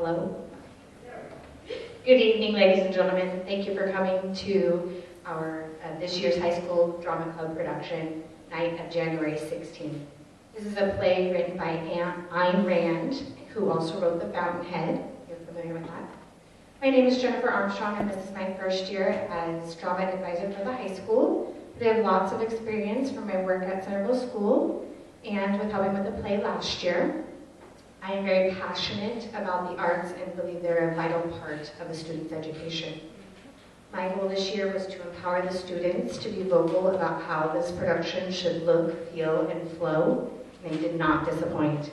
Hello. Good evening, ladies and gentlemen. Thank you for coming to our this year's high school drama club production night of January 16th. This is a play written by Ayn Rand, who also wrote The Fountainhead. You're familiar with that. My name is Jennifer Armstrong, and this is my first year as drama advisor for the high school. I have lots of experience from my work at Centerville School and with helping with the play last year. I am very passionate about the arts and believe they're a vital part of a student's education. My goal this year was to empower the students to be vocal about how this production should look, feel, and flow, and they did not disappoint.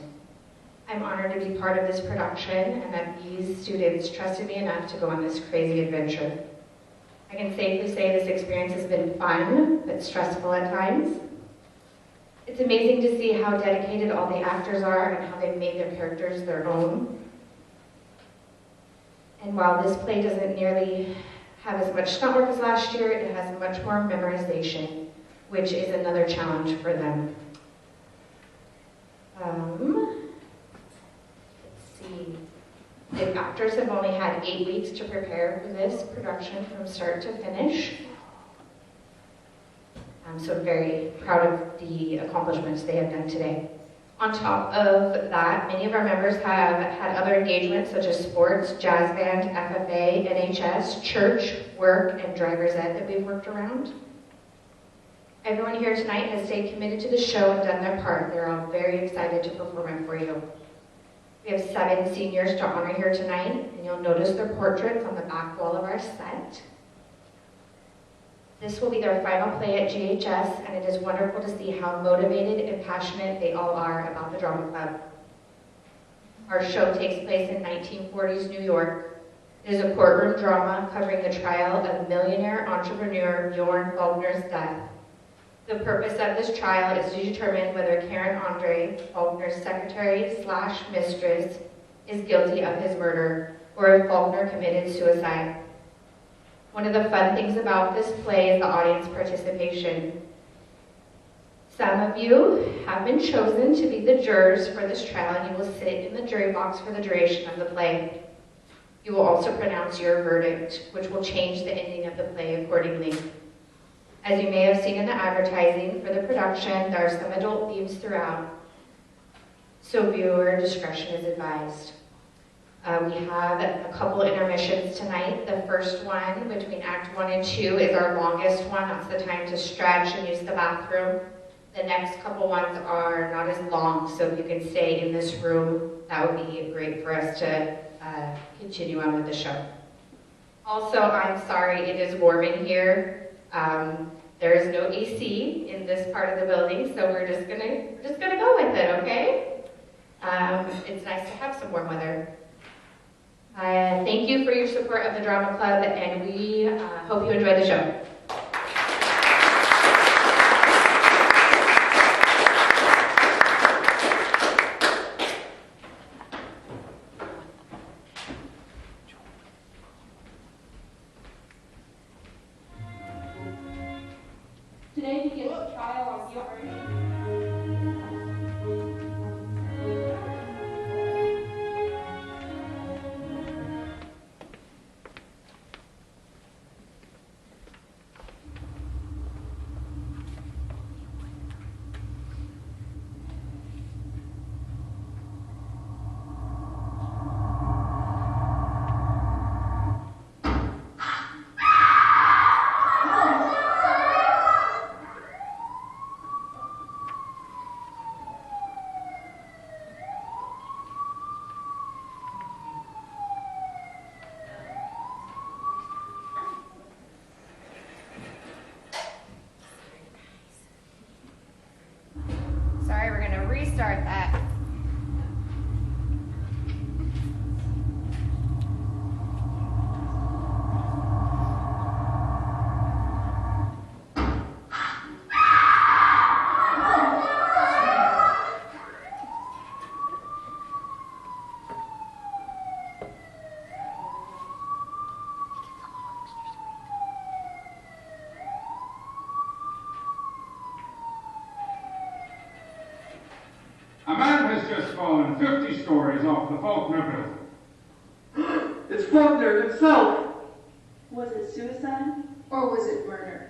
I'm honored to be part of this production and that these students trusted me enough to go on this crazy adventure. I can safely say this experience has been fun, but stressful at times. It's amazing to see how dedicated all the actors are and how they've made their characters their own. And while this play doesn't nearly have as much stunt work as last year, it has much more memorization, which is another challenge for them. Let's see. The actors have only had 8 weeks to prepare for this production from start to finish. So I'm very proud of the accomplishments they have done today. On top of that, many of our members have had other engagements such as sports, jazz band, FFA, NHS, church, work, and driver's ed that we've worked around. Everyone here tonight has stayed committed to the show and done their part. They're all very excited to perform it for you. We have 7 seniors to honor here tonight, and you'll notice their portraits on the back wall of our set. This will be their final play at GHS, and it is wonderful to see how motivated and passionate they all are about the drama club. Our show takes place in 1940s New York. It is a courtroom drama covering the trial of millionaire entrepreneur Bjorn Faulkner's death. The purpose of this trial is to determine whether Karen Andre, Faulkner's secretary/mistress, is guilty of his murder, or if Faulkner committed suicide. One of the fun things about this play is the audience participation. Some of you have been chosen to be the jurors for this trial, and you will sit in the jury box for the duration of the play. You will also pronounce your verdict, which will change the ending of the play accordingly. As you may have seen in the advertising for the production, there are some adult themes throughout, so viewer discretion is advised. We have a couple intermissions tonight. The first one between Act 1 and 2 is our longest one. That's the time to stretch and use the bathroom. The next couple ones are not as long, so if you can stay in this room, that would be great for us to continue on with the show. Also, I'm sorry, it is warm in here. There is no AC in this part of the building, so we're just gonna go with it, okay? It's nice to have some warm weather. Thank you for your support of the Drama Club, and we hope you enjoy the show. Today begins the trial of Bjorn. Sorry, we're gonna restart that. A man has just fallen 50 stories off the Faulkner building. It's Faulkner himself. Was it suicide or was it murder?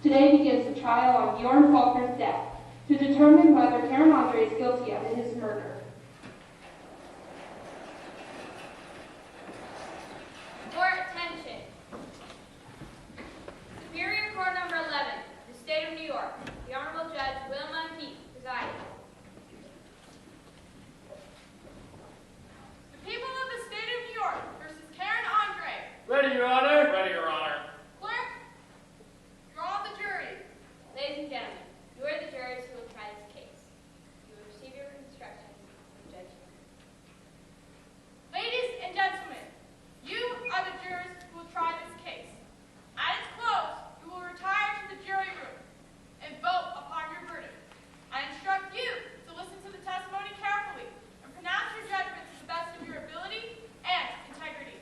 Today begins the trial on Bjorn Faulkner's death to determine whether Karen Andre is guilty of his murder. Court attention. Superior Court number 11, the State of New York. The Honorable Judge Wilma Heath presiding. The people of the State of New York versus Karen Andre. Ready, Your Honor. Ready, Your Honor. Clerk, draw the jury. Ladies and gentlemen, you are the jurors who will try this case. You will receive your instructions from Judge Heath. Ladies and gentlemen, you are the jurors who will try this case. At its close, you will retire to the jury room and vote upon your verdict. I instruct you to listen to the testimony carefully and pronounce your judgment to the best of your ability and integrity.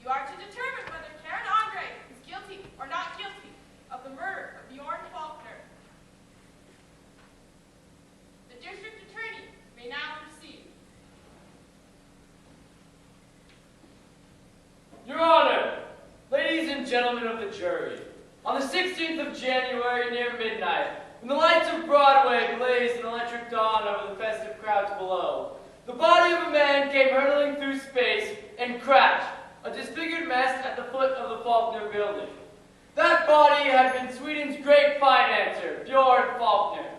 You are to determine whether Karen Andre is guilty or not guilty of the murder of Bjorn Faulkner. The district attorney may now proceed. Your Honor, ladies and gentlemen of the jury, on the 16th of January near midnight, when the lights of Broadway blazed an electric dawn over the festive crowds below, the body of a man came hurtling through space and crashed, a disfigured mess at the foot of the Faulkner building. That body had been Sweden's great financier, Bjorn Faulkner.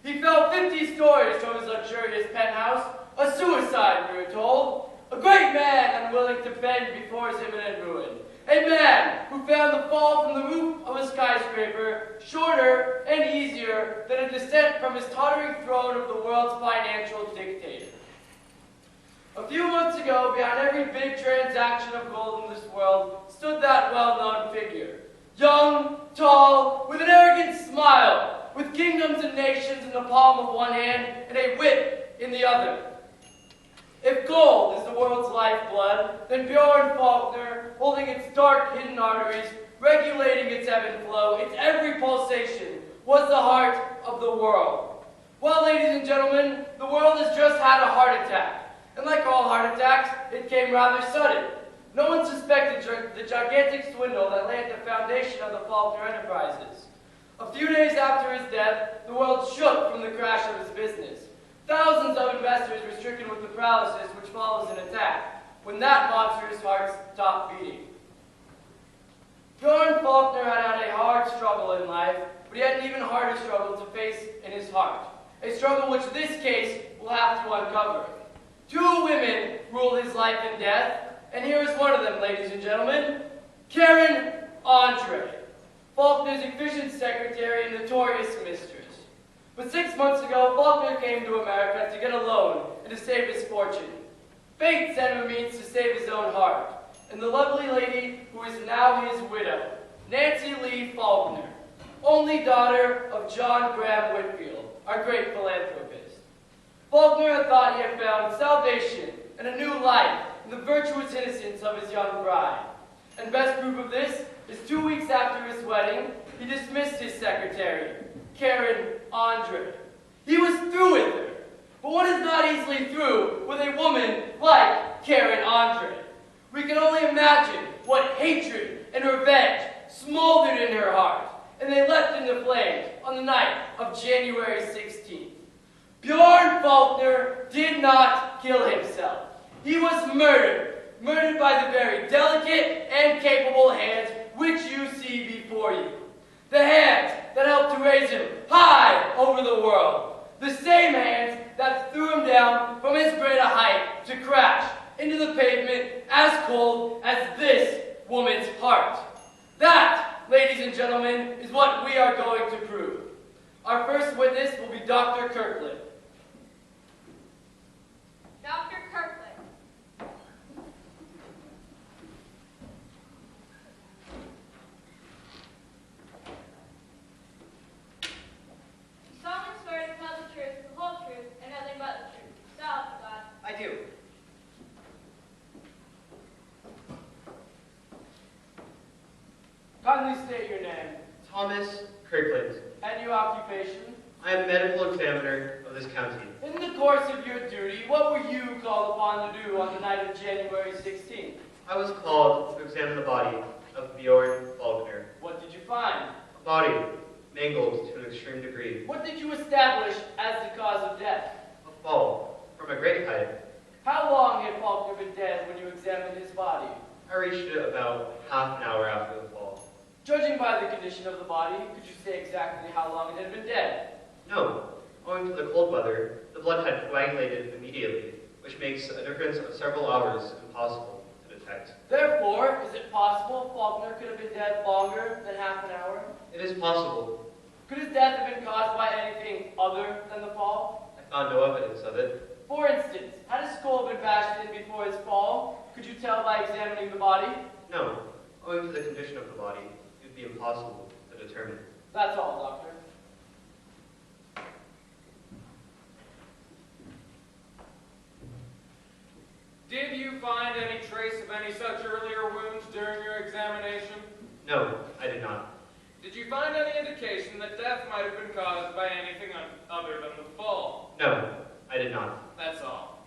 He fell 50 stories from his luxurious penthouse, a suicide, we were told. A great man unwilling to bend before his imminent ruin. A man who found the fall from the roof of a skyscraper shorter and easier than a descent from his tottering throne of the world's financial dictator. A few months ago, behind every big transaction of gold in this world, stood that well-known figure. Young, tall, with an arrogant smile, with kingdoms and nations in the palm of one hand and a whip in the other. If gold is the world's lifeblood, then Bjorn Faulkner, holding its dark hidden arteries, regulating its ebb and flow, its every pulsation, was the heart of the world. Well, ladies and gentlemen, the world has just had a heart attack. And like all heart attacks, it came rather sudden. No one suspected the gigantic swindle that lay at the foundation of the Faulkner enterprises. A few days after his death, the world shook from the crash of his business. Thousands of investors were stricken with the paralysis which follows an attack, when that monster's heart stopped beating. Bjorn Faulkner had had a hard struggle in life, but he had an even harder struggle to face in his heart. A struggle which this case will have to uncover. Two women ruled his life and death, and here is one of them, ladies and gentlemen. Karen Andre, Faulkner's efficient secretary and notorious mistress. But 6 months ago, Faulkner came to America to get a loan and to save his fortune. Fate sent him a means to save his own heart, and the lovely lady who is now his widow, Nancy Lee Faulkner, only daughter of John Graham Whitfield, our great philanthropist. Faulkner had thought he had found salvation and a new life in the virtuous innocence of his young bride. And best proof of this is 2 weeks after his wedding, he dismissed his secretary, Karen Andre. He was through with her. But one is not easily through with a woman like Karen Andre. We can only imagine what hatred and revenge smoldered in her heart, and they leapt into flames on the night of January 16th. Bjorn Faulkner did not kill himself. He was murdered by the very delicate and capable hands which you see before you. The hands that helped to raise him high over the world. The same hands that threw him down from his greater height to crash into the pavement as cold as this woman's heart. That, ladies and gentlemen, is what we are going to prove. Our first witness will be Dr. Kirkland. Dr. Kirkland. You solemnly swear to tell the truth, the whole truth, and nothing but the truth. So help you God. I do. Kindly state your name Thomas Kirkland. and your occupation. I am medical examiner of this county. In the course of your duty, what were you called upon to do on the night of January 16th? I was called to examine the body of Bjorn Faulkner. What did you find? A body mangled to an extreme degree. What did you establish as the cause of death? A fall from a great height. How long had Faulkner been dead when you examined his body? I reached it about half an hour after the fall. Judging by the condition of the body, could you say exactly how long it had been dead? No, owing to the cold weather, the blood had coagulated immediately, which makes a difference of several hours impossible to detect. Therefore, is it possible Faulkner could have been dead longer than half an hour? It is possible. Could his death have been caused by anything other than the fall? I found no evidence of it. For instance, had his skull been bashed in before his fall? Could you tell by examining the body? No, owing to the condition of the body, it would be impossible to determine. That's all, Doctor. Did you find any trace of any such earlier wounds during your examination? No, I did not. Did you find any indication that death might have been caused by anything other than the fall? No, I did not. That's all.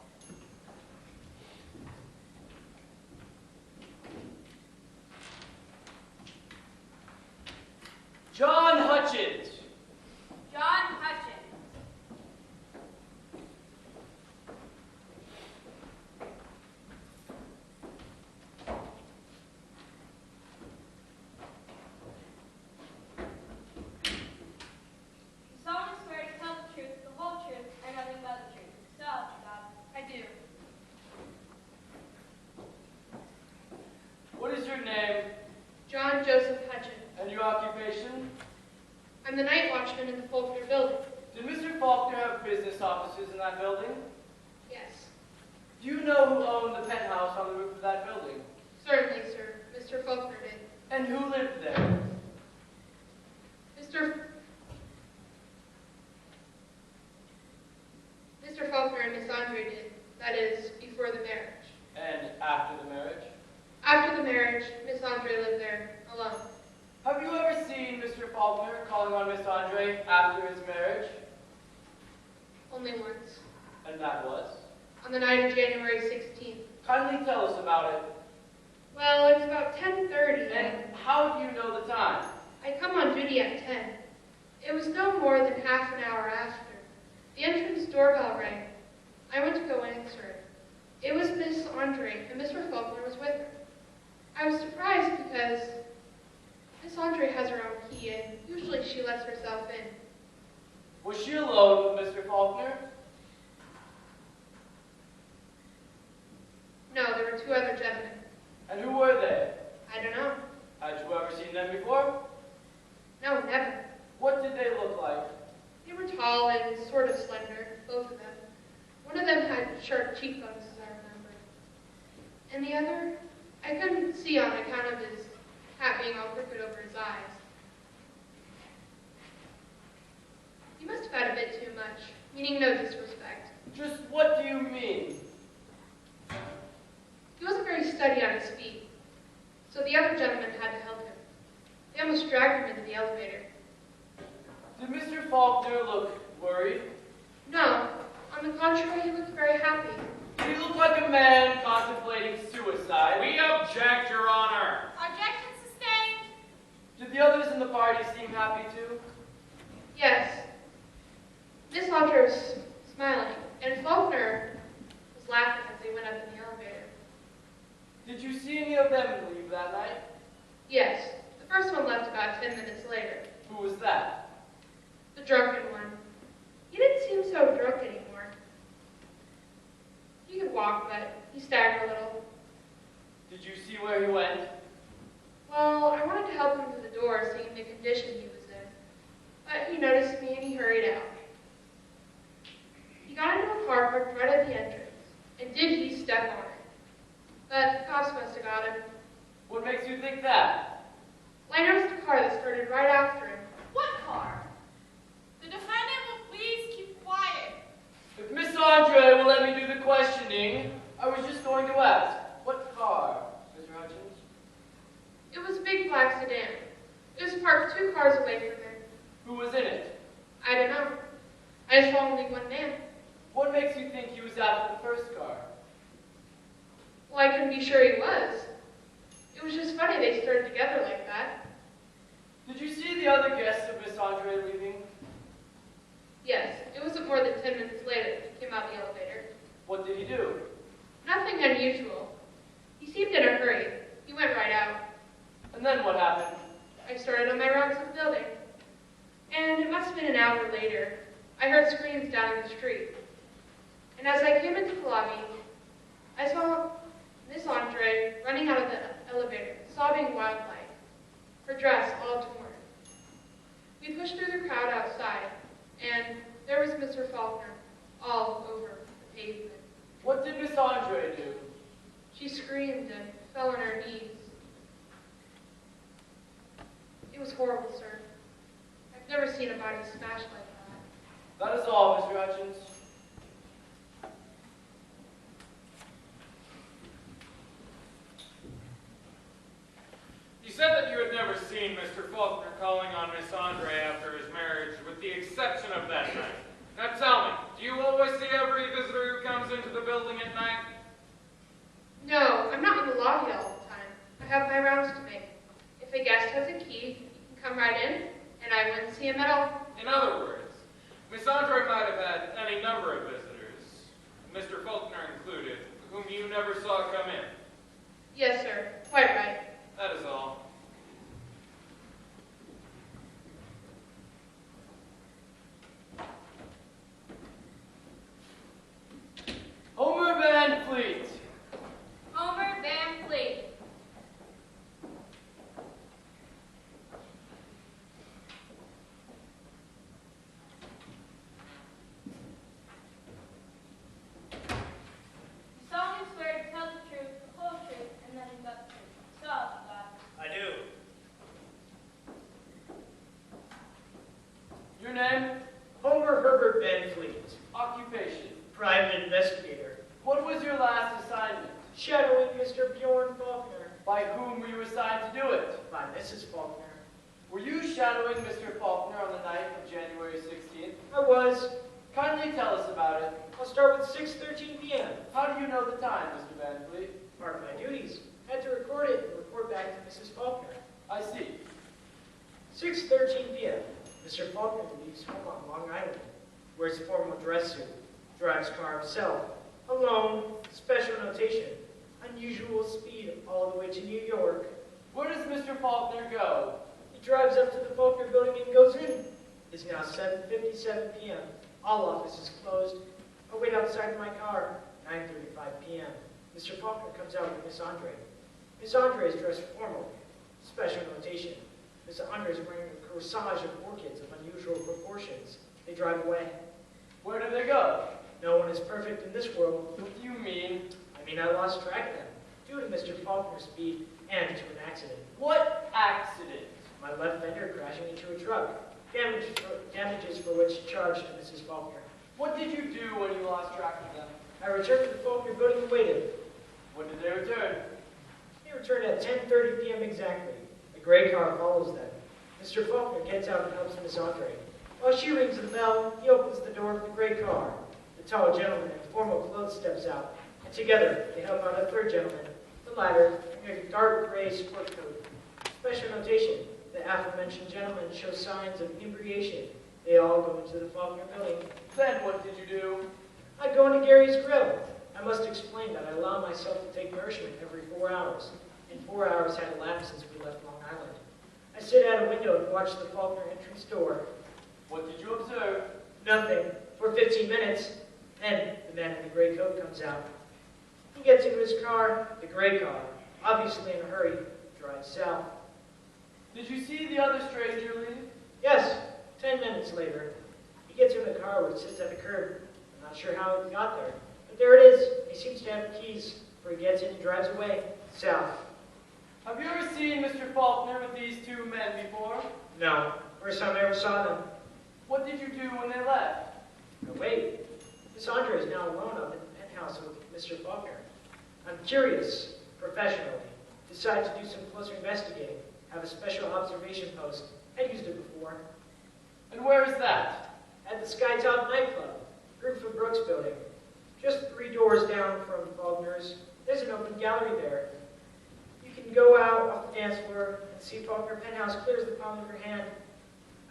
John Hutchins. John Hutchins. You solemnly swear to tell the truth, the whole truth, and nothing but the truth. So help you God. I do. What is your name John Joseph Hutchins. and your occupation? I'm the night watchman in the Faulkner building. Did Mr. Faulkner have business offices in that building? Yes. Do you know who owned the penthouse on the roof of that building? Certainly, sir. Mr. Faulkner did. And who lived there? Mr. Faulkner and Miss Andre did. That is, before the marriage. And after the marriage? After the marriage, Miss Andre lived there alone. Have you ever seen Mr. Faulkner calling on Miss Andre after his marriage? Only once. And that was? On the night of January 16th. Kindly tell us about it. Well, it was about 10:30. And how do you know the time? I come on duty at 10. It was no more than half an hour after. The entrance doorbell rang. I went to go answer it. It was Miss Andre, and Mr. Faulkner was with her. I was surprised because Miss Andre has her own key, and usually she lets herself in. Was she alone with Mr. Faulkner? No, there were two other gentlemen. And who were they? I don't know. Had you ever seen them before? No, never. What did they look like? They were tall and sort of slender, both of them. One of them had sharp cheekbones, as I remember. And the other, I couldn't see on account of his hat being all crooked over his eyes. You must have had a bit too much, meaning no disrespect. Just what do you mean? He wasn't very steady on his feet, so the other gentleman had to help him. They almost dragged him into the elevator. Did Mr. Faulkner look worried? No, on the contrary, he looked very happy. Did he look like a man contemplating suicide? We object, Your Honor. Objection sustained. Did the others in the party seem happy too? Yes. Miss Andre was smiling, and Faulkner was laughing as they went up in the elevator. Did you see any of them leave that night? Yes, the first one left about 10 minutes later. Who was that? The drunken one. He didn't seem so drunk anymore. He could walk, but he staggered a little. Did you see where he went? Well, I wanted to help him to the door, seeing the condition he was in. But he noticed me and he hurried out. He got into a car parked right at the entrance, and did he step on it. But the cops must have got him. What makes you think that? Well, I noticed a car that started right after him. What car? The defendant will please keep quiet. If Miss Andre will let me do the questioning, I was just going to ask, what car, Mr. Hutchins? It was a big black sedan. It was parked 2 cars away from him. Who was in it? I don't know. I just saw only one man. What makes you think he was after the first car? Well, I couldn't be sure he was. It was just funny they started together like that. Did you see the other guests of Miss Andre leaving? Yes, it wasn't more than 10 minutes later that he came out the elevator. What did he do? Nothing unusual. He seemed in a hurry. He went right out. And then what happened? I started on my rounds of the building. And it must have been an hour later. I heard screams down in the street. And as I came into the lobby, I saw Miss Andre running out of the elevator, sobbing wildly, her dress all torn. We pushed through the crowd outside, and there was Mr. Faulkner all over the pavement. What did Miss Andre do? She screamed and fell on her knees. It was horrible, sir. I've never seen a body smashed like that. That is all, Mr. Hutchins. You said that you had never seen Mr. Faulkner calling on Miss Andre after his marriage, with the exception of that night. Now tell me, do you always see every visitor who comes into the building at night? No, I'm not in the lobby all the time. I have my rounds to make. If a guest has a key, he can come right in, and I wouldn't see him at all. In other words, Miss Andre might have had any number of visitors, Mr. Faulkner included, whom you never saw come in. Yes, sir. Quite right. That is all. Homer Van Fleet. Homer Van Fleet. You saw him swear to tell the truth, the whole truth, and nothing but the truth. So help you God. I do. Your name? Homer Herbert Van Fleet, Occupation. private investigator. What was your last assignment? Shadowing Mr. Bjorn Faulkner. By whom were you assigned to do it? By Mrs. Faulkner. Were you shadowing Mr. Faulkner on the night of January 16th? I was. Kindly tell us about it. I'll start with 6:13 p.m. How do you know the time, Mr. Van Fleet? Part of my duties. Had to record it and report back to Mrs. Faulkner. I see. 6:13 p.m. Mr. Faulkner leaves home on Long Island. Wears formal dress suit. Drives car himself. Alone. Special notation. Unusual speed all the way to New York. Where does Mr. Faulkner go? He drives up to the Faulkner building and goes in. It's now 7:57 p.m. All offices closed. I wait outside my car. 9:35 p.m. Mr. Faulkner comes out with Miss Andre. Miss Andre is dressed formally. Special notation. Miss Andre is wearing a corsage of orchids of unusual proportions. They drive away. Where do they go? No one is perfect in this world. What do you mean? I mean, I lost track of them, due to Mr. Faulkner's speed and to an accident. What accident? My left fender crashing into a truck. Damages for which charged to Mrs. Faulkner. What did you do when you lost track of them? I returned to the Faulkner building and waited. When did they return? They returned at 10:30 p.m. exactly. A gray car follows them. Mr. Faulkner gets out and helps Miss Andre. While she rings the bell, he opens the door of the gray car. The tall gentleman in formal clothes steps out, and together they help out a third gentleman, the latter wearing a dark gray sport coat. Special notation, the aforementioned gentleman shows signs of inebriation. They all go into the Faulkner building. Then what did you do? I go into Gary's grill. I must explain that I allow myself to take nourishment every 4 hours, and 4 hours had elapsed since we left Long Island. I sit at a window and watch the Faulkner entrance door. What did you observe? Nothing. For 15 minutes. Then the man in the gray coat comes out. He gets into his car, the gray car, obviously in a hurry, drives south. Did you see the other stranger leave? Yes, 10 minutes later. He gets in the car which sits at the curb. I'm not sure how he got there, but there it is. He seems to have keys, for he gets in and drives away, south. Have you ever seen Mr. Faulkner with these two men before? No, first time I ever saw them. What did you do when they left? No, wait. Miss Andre is now alone up in the penthouse with Mr. Faulkner. I'm curious, professionally. Decide to do some closer investigating. Have a special observation post. I'd used it before. And where is that? At the Skytop nightclub, Griffith Brooks building. Just 3 doors down from Faulkner's. There's an open gallery there. You can go out off the dance floor and see Faulkner penthouse clear as the palm of your hand.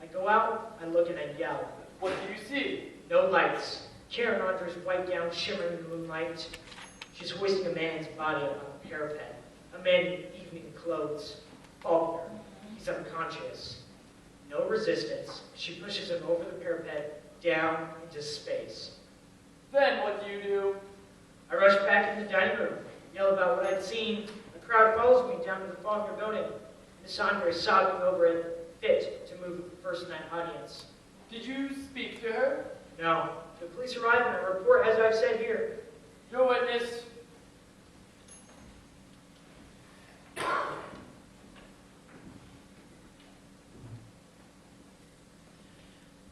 I go out, I look, and I yell. What do you see? No lights. Karen Andre's white gown shimmering in the moonlight. She's hoisting a man's body up on the parapet. A man in evening clothes. Faulkner. He's unconscious. No resistance. She pushes him over the parapet, down into space. Then what do you do? I rush back into the dining room, yell about what I'd seen. A crowd follows me down to the Faulkner building. Miss Andre is sobbing over it, fit to move with the first night audience. Did you speak to her? No. The police arrive and I report as I've said here. Your witness.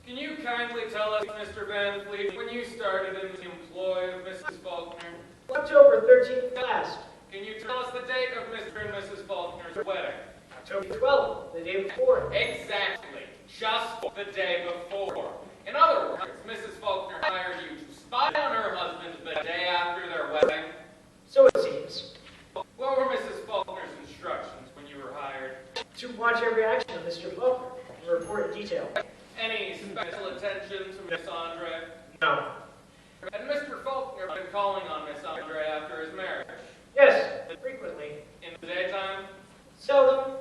Can you kindly tell us, Mr. Van Fleet, when you started in the employ of Mrs. Faulkner? October 13th last. Can you tell us the date of Mr. and Mrs. Faulkner's wedding? October 12th, the day before. Exactly. Just the day before. In other words, Mrs. Faulkner hired you to spy on her husband the day after their wedding. So it seems. What were Mrs. Faulkner's instructions when you were hired? To watch every action of Mr. Faulkner and report in detail. Any special attention to Miss Andre? No. Had Mr. Faulkner been calling on Miss Andre after his marriage? Yes, frequently. In the daytime? Seldom.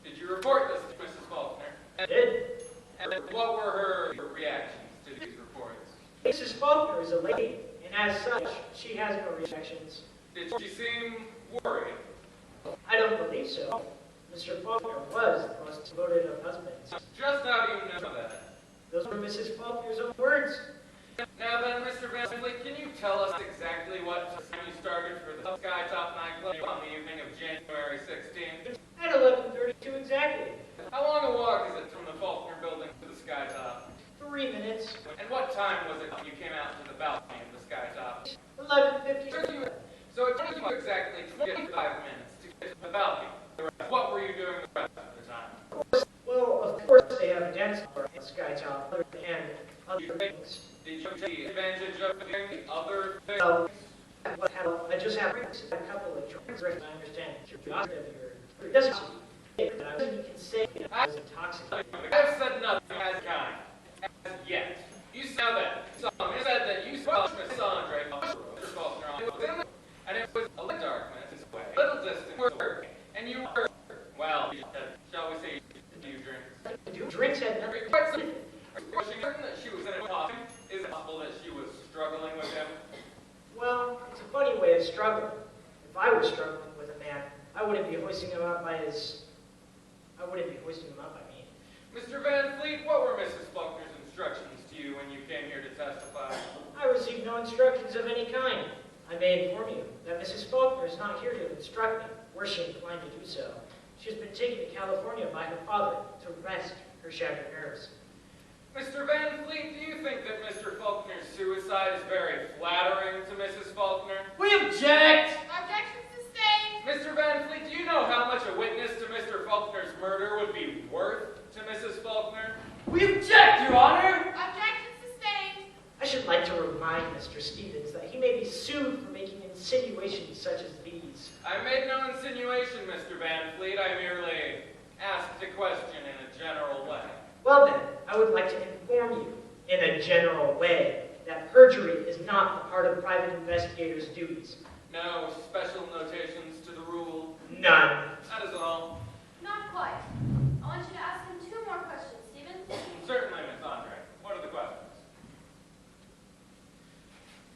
Did you report this to Mrs. Faulkner? I did. And what were her reactions to these reports? Mrs. Faulkner is a lady, and as such, she has no reactions. Did she seem worried? I don't believe so. Mr. Faulkner was the most devoted of husbands. Just how do you know that? Those were Mrs. Faulkner's own words. Now then, Mr. Van Fleet, can you tell us exactly what time you started for the Skytop nightclub on the evening of January 16th? At 11:32 exactly. How long a walk is it from the Faulkner building to the Skytop? 3 minutes. And what time was it when you came out to the balcony of the Skytop? 11:50. So it took you exactly 25 minutes to get to the balcony. What were you doing the rest of the time? Well, of course they have a dance floor at Skytop and other things. Did you take advantage of doing the other things? Well, I just have a couple of drinks. I understand. It doesn't you can say I was intoxicated. I've said nothing as kind. As yet. You said that. You said that you saw Miss Andre and it was a little darkness, a little distance, and you were, well, shall we say, a few drinks. Drinks had nothing. Are you certain that she was in a coffin? Is it possible that she was struggling with him? Well, it's a funny way of struggling. If I was struggling with a man, I wouldn't be hoisting him up by his... I wouldn't be hoisting him up by me. Mr. Van Fleet, what were Mrs. Faulkner's instructions to you when you came here to testify? I received no instructions of any kind. I may inform you that Mrs. Faulkner is not here to instruct me, were she inclined to do so. She has been taken to California by her father to rest her shattered nerves. Mr. Van Fleet, do you think that Mr. Faulkner's suicide is very flattering to Mrs. Faulkner? We object! Objection sustained. Mr. Van Fleet, do you know how much a witness to Mr. Faulkner's murder would be worth to Mrs. Faulkner? We object, Your Honor! Objection sustained. I should like to remind Mr. Stevens that he may be sued for making insinuations such as these. I made no insinuation, Mr. Van Fleet. I merely asked a question in a general way. Well then, I would like to inform you, in a general way, that perjury is not a part of private investigators' duties. No special notations to the rule. None. That is all. Not quite. I want you to ask him 2 more questions, Stevens. Certainly, Miss Andre. What are the questions?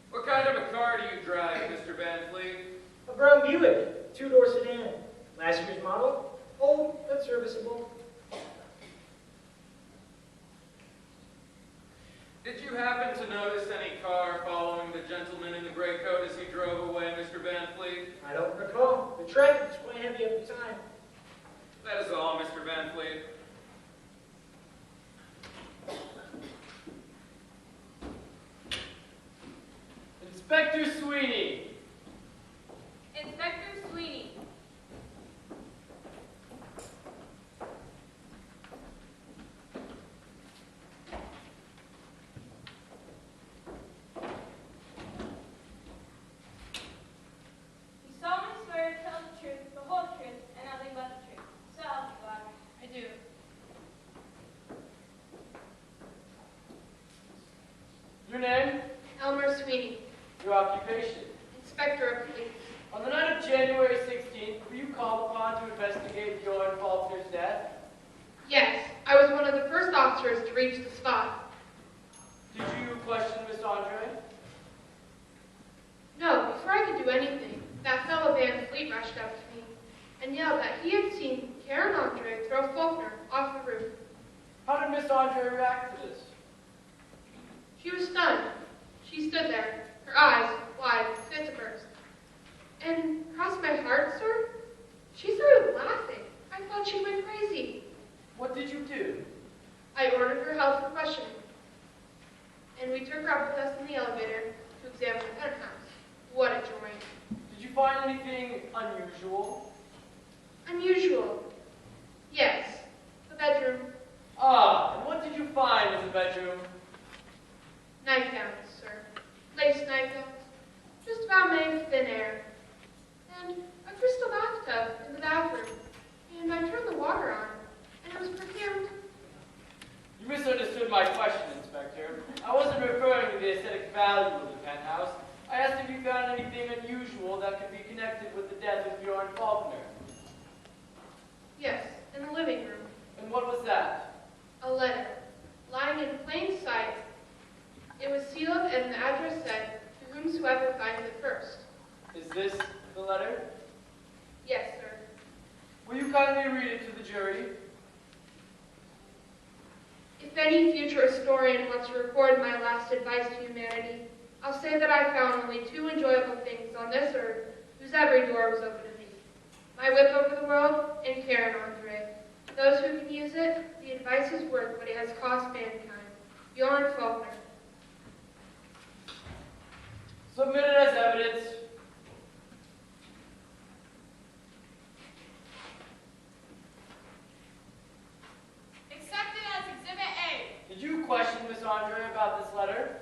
What kind of a car do you drive, Mr. Van Fleet? A brown Buick, 2-door sedan. Last year's model. Old, but serviceable. Did you happen to notice any car following the gentleman in the gray coat as he drove away, Mr. Van Fleet? I don't recall. The traffic was quite heavy at the time. That is all, Mr. Van Fleet. Inspector Sweeney. Inspector Sweeney. You solemnly swear to tell the truth, the whole truth, and nothing but the truth. So help you God. I do. Your name? Elmer Sweeney, Your occupation. Inspector of Police. On the night of January 16th, were you called upon to investigate Bjorn Faulkner's death? Yes, I was one of the first officers to reach the spot. Did you question Miss Andre? No, before I could do anything, that fellow Van Fleet rushed up to me and yelled that he had seen Karen Andre throw Faulkner off the roof. How did Miss Andre react to this? She was stunned. She stood there, her eyes wide, fit to burst. And cross my heart, sir, she started laughing. I thought she went crazy. What did you do? I ordered her held for questioning. And we took her up with us in the elevator to examine the penthouse. What a joy. Did you find anything unusual? Unusual. Yes, the bedroom. Ah, and what did you find in the bedroom? Nightgowns, sir. Lace nightgowns. Just about made of thin air. And a crystal bathtub in the bathroom. And I turned the water on, and it was perfumed. You misunderstood my question, Inspector. I wasn't referring to the aesthetic value of the penthouse. I asked if you found anything unusual that could be connected with the death of Bjorn Faulkner. Yes, in the living room. And what was that? A letter, lying in plain sight. It was sealed and the address said, "To whomsoever finds it first." Is this the letter? Yes, sir. Will you kindly read it to the jury? If any future historian wants to record my last advice to humanity, I'll say that I found only 2 enjoyable things on this earth whose every door was open to me. My whip over the world and Karen Andre. Those who can use it, the advice is worth what it has cost mankind. Bjorn Faulkner. Submitted as evidence. Accepted as Exhibit A. Did you question Miss Andre about this letter?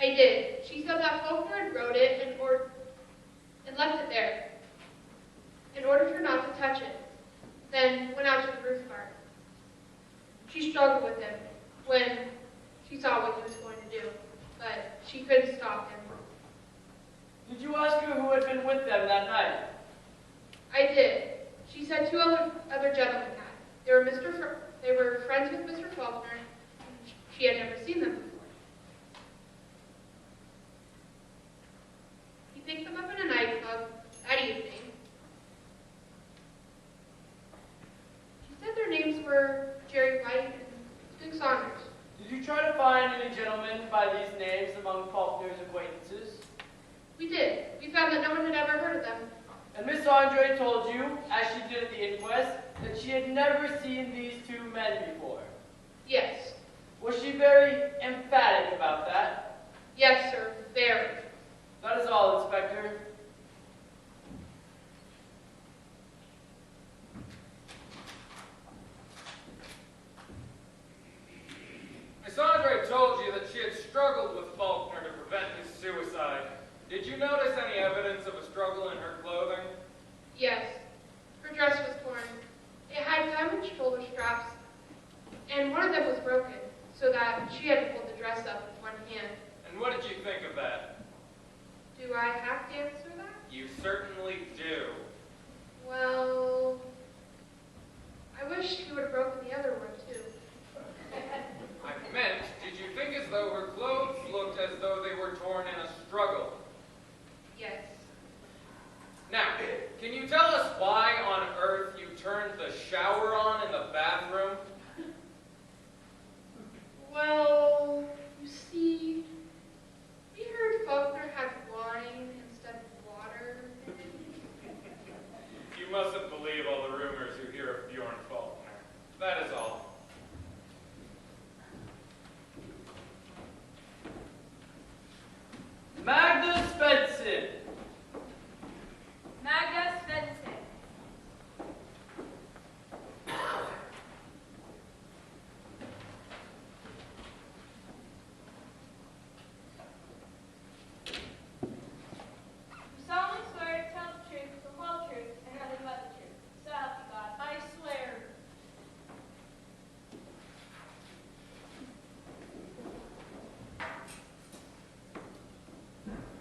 I did. She said that Faulkner had wrote it and left it there and ordered her not to touch it, then went out to the roof garden. She struggled with him when she saw what he was going to do, but she couldn't stop him. Did you ask her who had been with them that night? I did. She said 2 other gentlemen had. They were friends with Mr. Faulkner, and she had never seen them before. He picked them up in a nightclub that evening. She said their names were Jerry White and Dick Saunders. Did you try to find any gentlemen by these names among Faulkner's acquaintances? We did. We found that no one had ever heard of them. And Miss Andre told you, as she did at the inquest, that she had never seen these 2 men before. Yes. Was she very emphatic about that? Yes, sir, very. That is all, Inspector. Miss Andre told you that she had struggled with Faulkner to prevent his suicide. Did you notice any evidence of a struggle in her clothing? Yes. Her dress was torn. It had diamond shoulder straps, and one of them was broken, so that she had to hold the dress up with one hand. And what did you think of that? Do I have to answer that? You certainly do. Well, I wish she would have broken the other one, too. I meant, did you think as though her clothes looked as though they were torn in a struggle? Yes. Now, can you tell us why on earth you turned the shower on in the bathroom? Well, you see, we heard Faulkner had wine instead of water. You mustn't believe all the rumors you hear of Bjorn Faulkner. That is all. Magda Svensson. Magda Svensson. You solemnly swear to tell the truth, the whole truth, and nothing but the truth. So help you God. I swear.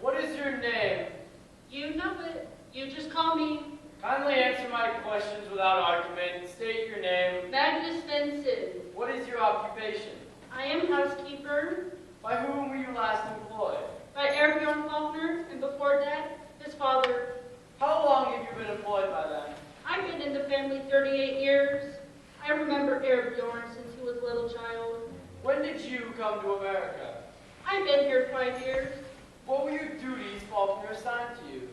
What is your name? You know it. You just call me Kindly answer my questions without argument. State your name. Magda Svensson. What is your occupation? I am housekeeper By whom were you last employed? by Bjorn Faulkner, and before that, his father. How long have you been employed by them? I've been in the family 38 years. I remember Bjorn since he was a little child. When did you come to America? I've been here 5 years. What were your duties Faulkner assigned to you?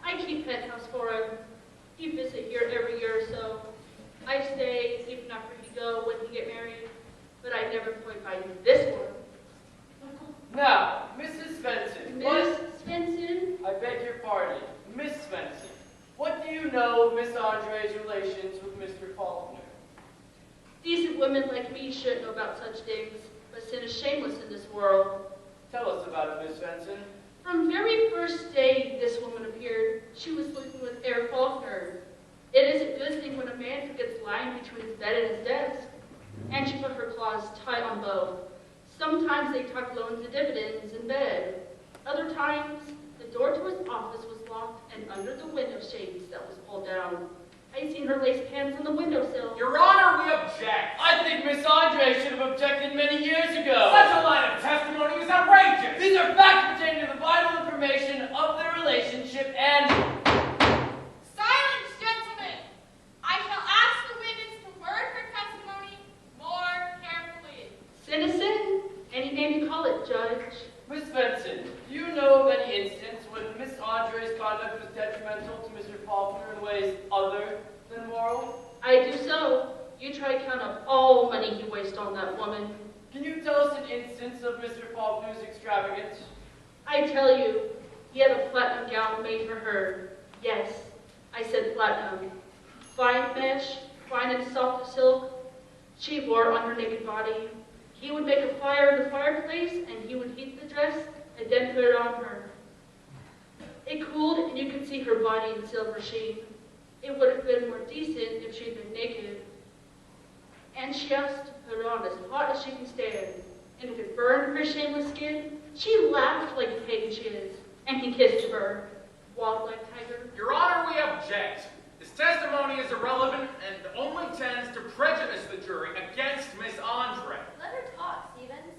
I keep penthouse for him. He visit here every year or so. I stay even after he go when he get married, but I never employed by this one. Now, Mrs. Svensson. Miss Svensson? I beg your pardon. Miss Svensson. What do you know of Miss Andre's relations with Mr. Faulkner? Decent women like me shouldn't know about such things, but sin is shameless in this world. Tell us about it, Miss Svensson. From very first day this woman appeared, she was sleeping with Faulkner. It is a good thing when a man forgets lying between his bed and his desk. And she put her claws tight on both. Sometimes they talked loans and dividends in bed. Other times, the door to his office was locked and under the window shades that was pulled down. I seen her lace pants on the windowsill. Your Honor, we object. I think Miss Andre should have objected many years ago. Such a line of testimony is outrageous. These are facts pertaining to the vital information of their relationship and... Silence, gentlemen! I shall ask the witness to word her testimony more carefully. Sin is sin. Any name you call it, Judge. Miss Svensson, do you know of any instance when Miss Andre's conduct was detrimental to Mr. Faulkner in ways other than moral? I do so. You try to count up all money he wasted on that woman. Can you tell us an instance of Mr. Faulkner's extravagance? I tell you, he had a platinum gown made for her. Yes, I said platinum. Fine mesh, fine and soft as silk. She wore on her naked body. He would make a fire in the fireplace, and he would heat the dress, and then put it on her. It cooled, and you could see her body in silver sheen. It would have been more decent if she'd been naked. And she asked to put it on as hot as she can stand. And if it burned her shameless skin, she laughed like a pagan she is. And he kissed her, wild like tiger. Your Honor, we object. This testimony is irrelevant and only tends to prejudice the jury against Miss Andre. Let her talk, Stevens.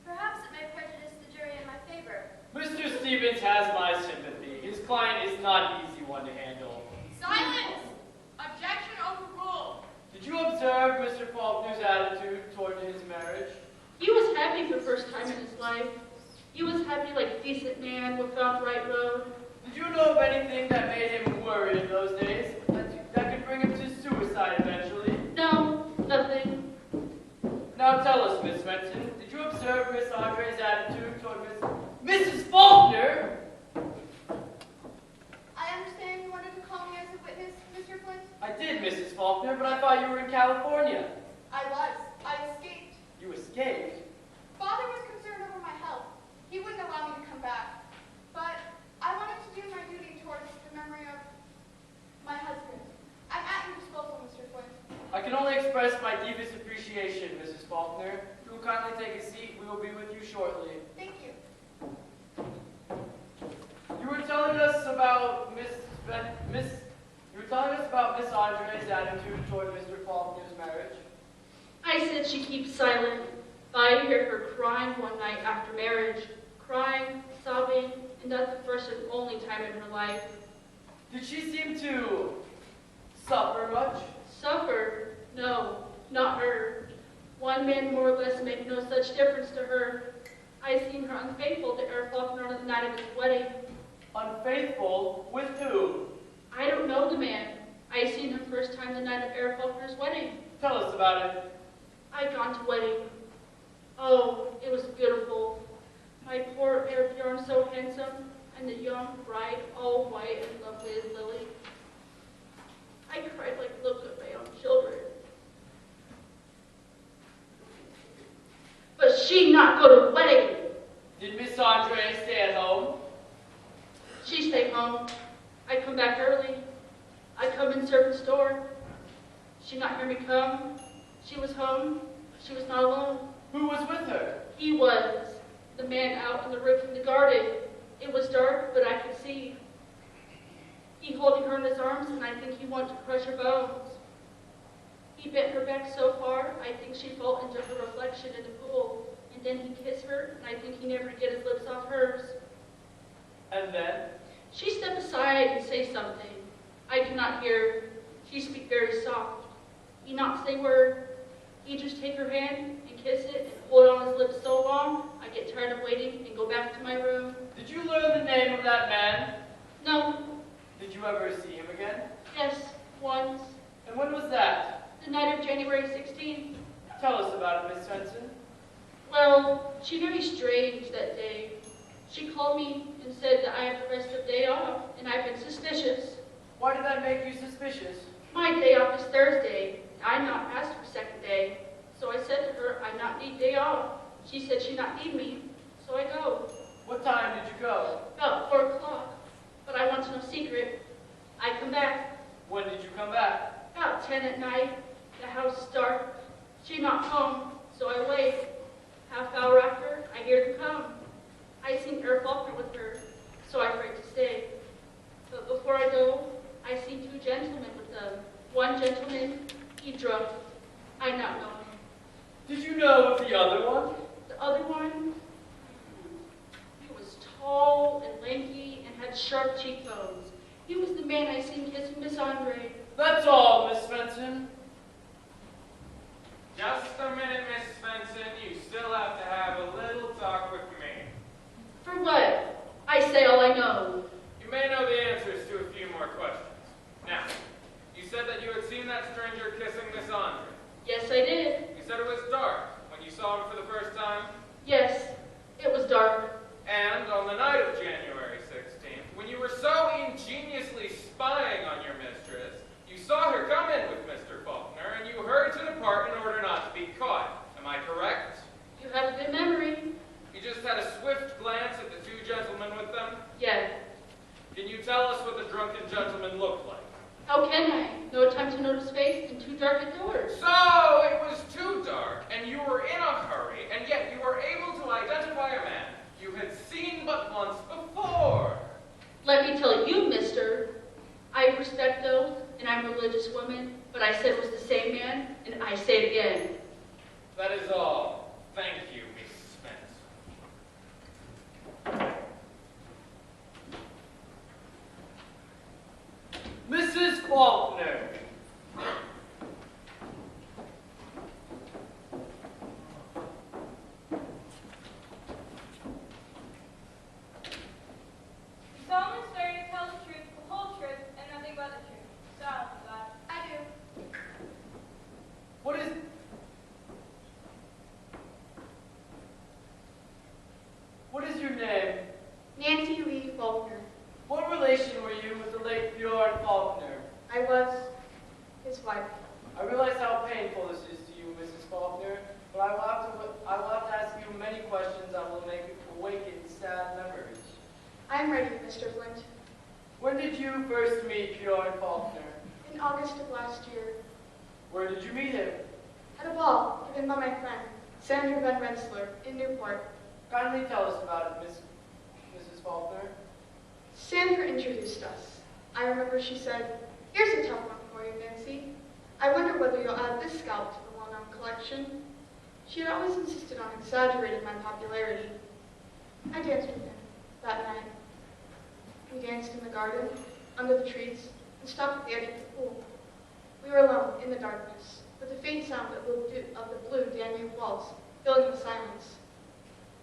Perhaps it may prejudice the jury in my favor. Mr. Stevens has my sympathy. His client is not an easy one to handle. Silence! Objection overruled. Did you observe Mr. Faulkner's attitude toward his marriage? He was happy for the first time in his life. He was happy like a decent man who found the right road. Did you know of anything that made him worried in those days? That could bring him to suicide eventually? No, nothing. Now Now tell us, Miss Benson, did you observe Miss Andre's attitude toward Mrs. Faulkner? I understand you wanted to call me as a witness, Mr. Flint? I did, Mrs. Faulkner, but I thought you were in California. I was. I escaped. You escaped? Father was concerned over my health. He wouldn't allow me to come back. But I wanted to do my duty towards the memory of my husband. I'm at your disposal, Mr. Flint. I can only express my deepest appreciation, Mrs. Faulkner. If you will kindly take a seat, we will be with you shortly. Thank you. You were telling us about Miss Andre's attitude toward Mr. Faulkner's marriage. I said she keeps silent. I hear her crying one night after marriage. Crying, sobbing, and that's the first and only time in her life. Did she seem to suffer much? Suffer? No, not her. One man more or less made no such difference to her. I seen her unfaithful to Eric Faulkner on the night of his wedding. Unfaithful? With who? I don't know the man. I seen him first time the night of Eric Faulkner's wedding. Tell us about it. I'd gone to wedding. Oh, it was beautiful. My poor Herr Bjorn so handsome, and the young bride all white and lovely as Lily. I cried like looked at my own children. But she not go to wedding. Did Miss Andre stay at home? She stayed home. I come back early. I come in servant's door. She not hear me come. She was home. She was not alone. Who was with her? He was. The man out on the roof in the garden. It was dark, but I could see. He holding her in his arms, and I think he wanted to crush her bones. He bent her back so far, I think she fell into her reflection in the pool. And then he kissed her, and I think he never get his lips off hers. And then? She stepped aside and say something. I cannot hear. She speak very soft. He not say word. He just take her hand and kiss it and hold on his lips so long, I get tired of waiting and go back to my room. Did you learn the name of that man? No. Did you ever see him again? Yes, once. And when was that? The night of January 16th. Tell us about it, Miss Svensson. Well, she very strange that day. She called me and said that I have the rest of the day off, and I've been suspicious. Why did that make you suspicious? My day off is Thursday. I not asked for second day. So I said to her, I not need day off. She said she not need me, so I go. What time did you go? About 4 o'clock. But I want to know secret. I come back. When did you come back? About 10 at night. The house is dark. She not home, so I wait. Half hour after, I hear them come. I seen Eric Faulkner with her, so I afraid to stay. But before I go, I see 2 gentlemen with them. One gentleman, he drunk. I not know him. Did you know of the other one? The other one, he was tall and lanky and had sharp cheekbones. He was the man I seen kissing Miss Andre. That's all, Miss Svensson. Just a minute, Miss Svensson. You still have to have a little talk with me. For what? I say all I know. You may know the answers to a few more questions. Now, you said that you had seen that stranger kissing Miss Andre. Yes, I did. You said it was dark when you saw him for the first time. Yes, it was dark. And on the night of January 16th, when you were so ingeniously spying on your mistress, you saw her come in with Mr. Faulkner, and you hurried to depart in order not to be caught. Am I correct? You have a good memory. You just had a swift glance at the 2 gentlemen with them? Yeah. Can you tell us what the drunken gentleman looked like? How can I? No time to notice face and 2 darkened doors. So it was too dark, and you were in a hurry, and yet you were able to identify a man you had seen but once before. Let me tell you, mister, I respect those, and I'm a religious woman, but I said it was the same man, and I say it again. That is all. Thank you, Miss Spence. Mrs. Faulkner. You solemnly swear to tell the truth, the whole truth, and nothing but the truth. So help you God. I do. What is... but I will have to ask you many questions that will awaken sad memories. I'm ready, Mr. Flint. When did you first meet Bjorn Faulkner? In August of last year, Where did you meet him? at a ball given by my friend, Sandra Van Rensselaer, in Newport. Kindly tell us about it, Mrs. Faulkner. Sandra introduced us. I remember she said, "Here's a tough one for you, Nancy. I wonder whether you'll add this scalp to the well-known collection." She had always insisted on exaggerating my popularity. I danced with him that night. We danced in the garden, under the trees, and stopped at the edge of the pool. We were alone in the darkness, with the faint sound of the blue Danube waltz filling the silence.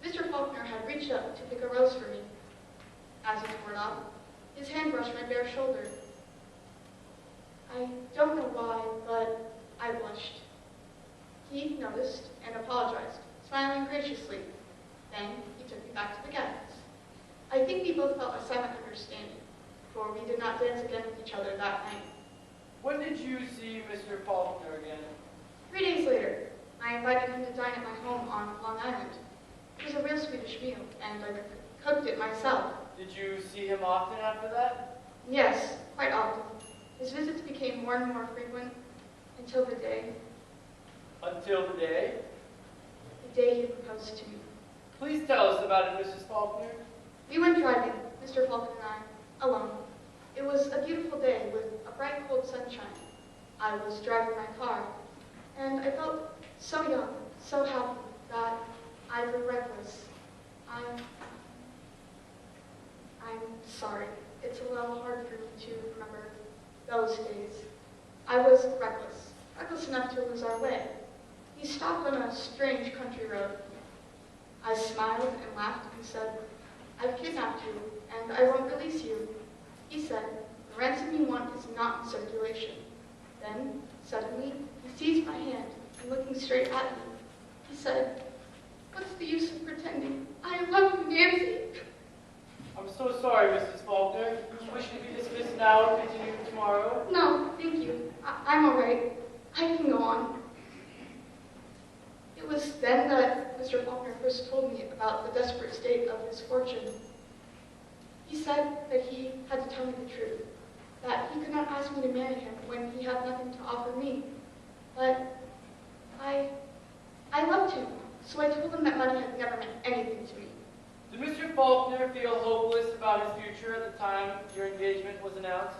Mr. Faulkner had reached up to pick a rose for me. As he tore it off, his hand brushed my bare shoulder. I don't know why, but I blushed. He noticed and apologized, smiling graciously. Then he took me back to the guests. I think we both felt a silent understanding, for we did not dance again with each other that night. When did you see Mr. Faulkner again? 3 days later, I invited him to dine at my home on Long Island. It was a real Swedish meal, and I cooked it myself. Did you see him often after that? Yes, quite often. His visits became more and more frequent until the day Until the day? he proposed to me. Please tell us about it, Mrs. Faulkner. We went driving, Mr. Faulkner and I, alone. It was a beautiful day with a bright, cold sunshine. I was driving my car, and I felt so young, so happy, that I grew reckless. I'm sorry. It's a little hard for me to remember those days. I was reckless enough to lose our way. We stopped on a strange country road. I smiled and laughed and said, "I've kidnapped you, and I won't release you." He said, "The ransom you want is not in circulation." Then, suddenly, he seized my hand, and looking straight at me, he said, "What's the use of pretending? I love you, Nancy." I'm so sorry, Mrs. Faulkner. Do you wish to be dismissed now and continue tomorrow? No, thank you. I'm all right. I can go on. It was then that Mr. Faulkner first told me about the desperate state of his fortune. He said that he had to tell me the truth, that he could not ask me to marry him when he had nothing to offer me. But I loved him, so I told him that money had never meant anything to me. Did Mr. Faulkner feel hopeless about his future at the time your engagement was announced?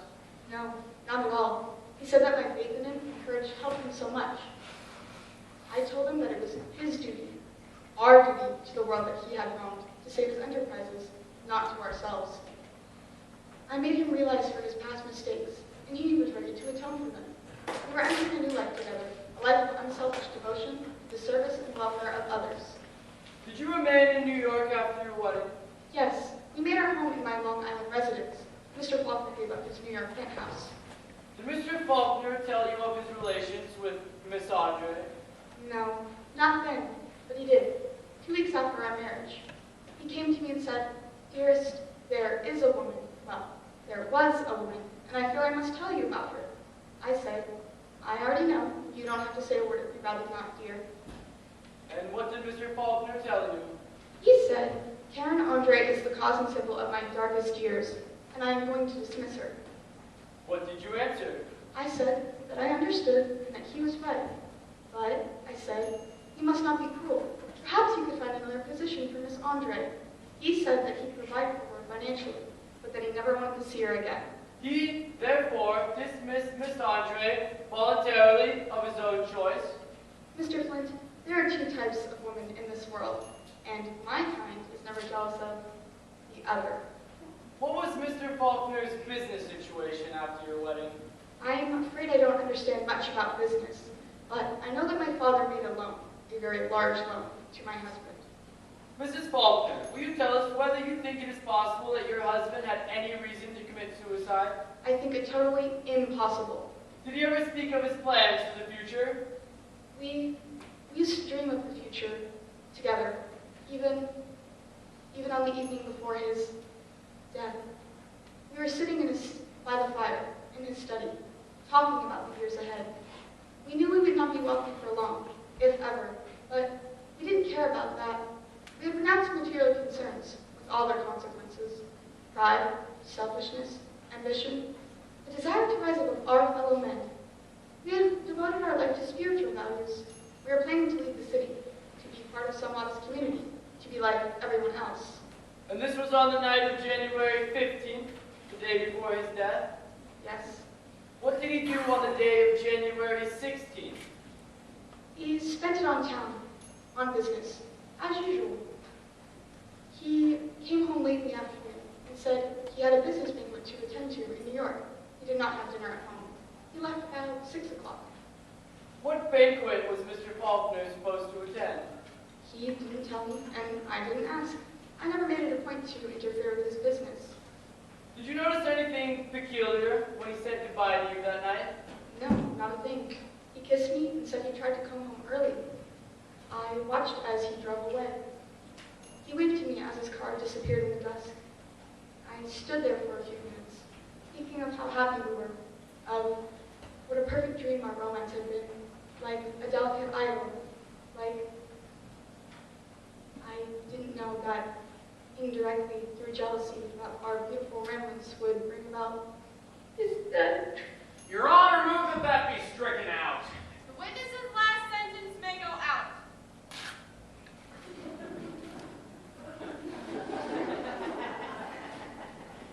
No, not at all. He said that my faith in him and courage helped him so much. I told him that it was his duty, our duty to the world that he had wronged, to save his enterprises, not to ourselves. I made him realize for his past mistakes, and he was ready to atone for them. We were entering a new life together, a life of unselfish devotion to the service and welfare of others. Did you remain in New York after your wedding? Yes, we made our home in my Long Island residence. Mr. Faulkner gave up his New York penthouse. Did Mr. Faulkner tell you of his relations with Miss Andre? No, not then, but he did. 2 weeks after our marriage. He came to me and said, "Dearest, there is a woman. Well, there was a woman, and I feel I must tell you about her." I said, "I already know. You don't have to say a word if you'd rather not, dear." And what did Mr. Faulkner tell you? He said, "Karen Andre is the cause and symbol of my darkest years, and I am going to dismiss her." What did you answer? I said that I understood and that he was right. But, I said, he must not be cruel. Perhaps he could find another position for Miss Andre. He said that he could provide for her financially, but that he never wanted to see her again. He, therefore, dismissed Miss Andre voluntarily of his own choice. Mr. Flint, there are 2 types of women in this world, and my kind is never jealous of the other. What was Mr. Faulkner's business situation after your wedding? I'm afraid I don't understand much about business, but I know that my father made a loan, a very large loan, to my husband. Mrs. Faulkner, will you tell us whether you think it is possible that your husband had any reason to commit suicide? I think it totally impossible. Did he ever speak of his plans for the future? We used to dream of the future together, even on the evening before his death. We were sitting by the fire in his study, talking about the years ahead. We knew we would not be wealthy for long, if ever, but be like everyone else. And this was on the night of January 15th, the day before his death? Yes. What did he do on the day of January 16th? He spent it on town, on business, as usual. He came home late in the afternoon and said he had a business banquet to attend to in New York. He did not have dinner at home. He left about 6 o'clock. What banquet was Mr. Faulkner supposed to attend? He didn't tell me, and I didn't ask. I never made it a point to interfere with his business. Did you notice anything peculiar when he said goodbye to you that night? No, not a thing. He kissed me and said he tried to come home early. I watched as he drove away. He waved to me as his car disappeared in the dusk. I stood there for a few minutes, thinking of how happy we were, of what a perfect dream our romance had been, like a delicate idol, like I didn't know that indirectly, through jealousy, that our beautiful romance would bring about his death. Your Honor, move that be stricken out. The witness's last sentence may go out.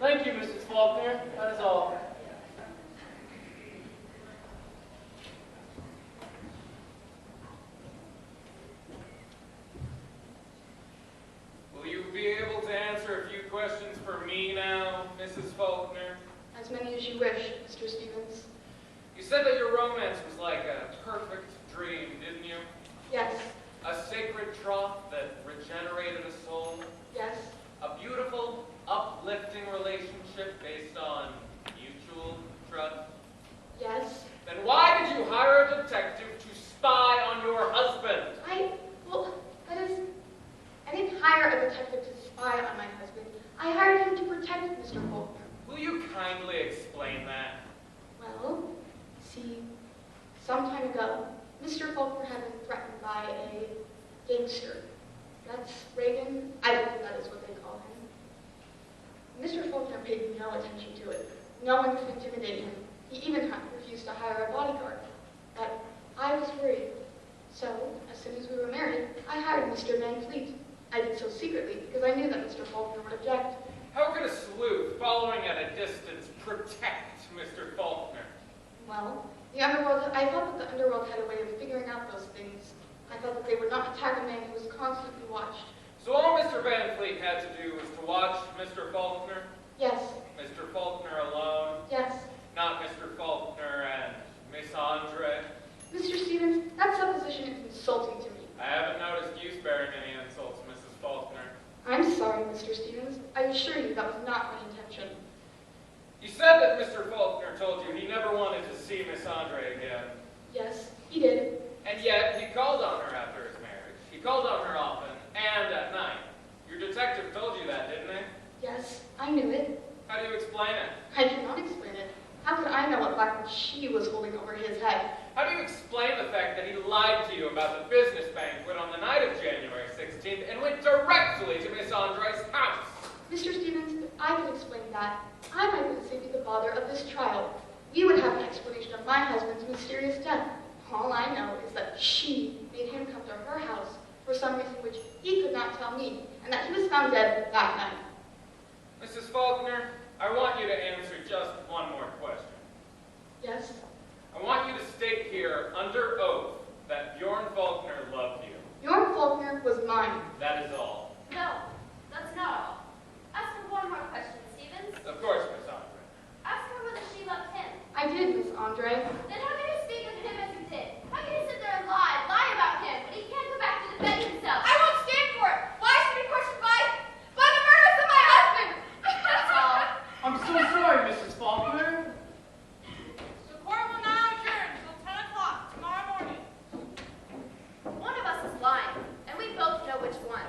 Thank you, Mrs. Faulkner. That is all. Will you be able to answer a few questions for me now, Mrs. Faulkner? As many as you wish, Mr. Stevens. You said that your romance was like a perfect dream, didn't you? Yes, A sacred troth that regenerated a soul? yes, A beautiful, uplifting relationship based on mutual trust? yes. Then why did you hire a detective to spy on your husband? I didn't hire a detective to spy on my husband. I hired him to protect Mr. Faulkner. Will you kindly explain that? Well, see, some time ago, Mr. Faulkner had been threatened by a gangster. That's Reagan. I believe that is what they call him. Mr. Faulkner paid no attention to it. No one could intimidate him. He even refused to hire a bodyguard. But I was worried. So, as soon as we were married, I hired Mr. Van Fleet. I did so secretly because I knew that Mr. Faulkner would object. How could a sleuth following at a distance protect Mr. Faulkner? Well, I felt that the underworld had a way of figuring out those things. I felt that they would not attack a man who was constantly watched. So all Mr. Van Fleet had to do was to watch Mr. Faulkner? Yes, Mr. Faulkner alone? yes. Not Mr. Faulkner and Miss Andre? Mr. Stevens, that supposition is insulting to me. I haven't noticed you sparing any insults, Mrs. Faulkner. I'm sorry, Mr. Stevens. I assure you that was not my intention. You said that Mr. Faulkner told you he never wanted to see Miss Andre again. Yes, he did. And yet, he called on her after his marriage. He called on her often, and at night. Your detective told you that, didn't he? Yes, I knew it. How do you explain it? I cannot explain it. How could I know what blackmail she was holding over his head? How do you explain the fact that he lied to you about the business banquet on the night of January 16th and went directly to Miss Andre's house? Mr. Stevens, if I could explain that, I might be able to save you the bother of this trial. We would have an explanation of my husband's mysterious death. All I know is that she made him come to her house for some reason which he could not tell me, and that he was found dead that night. Mrs. Faulkner, I want you to answer just one more question. Yes? I want you to state here, under oath, that Bjorn Faulkner loved you. Bjorn Faulkner was mine. That is all. No, that's not all. Ask her one more question, Stevens. Of course, Miss Andre. Ask her whether she loved him. I did, Miss Andre. Then how can you speak of him as you did? How can you sit there and lie about him when he can't go back to defend himself? I won't stand for it. Why should be questioned by the murders of my husband? That's all. I'm so sorry, Mrs. Faulkner. The court will now adjourn until 10 o'clock tomorrow morning. One of us is lying, and we both know which one.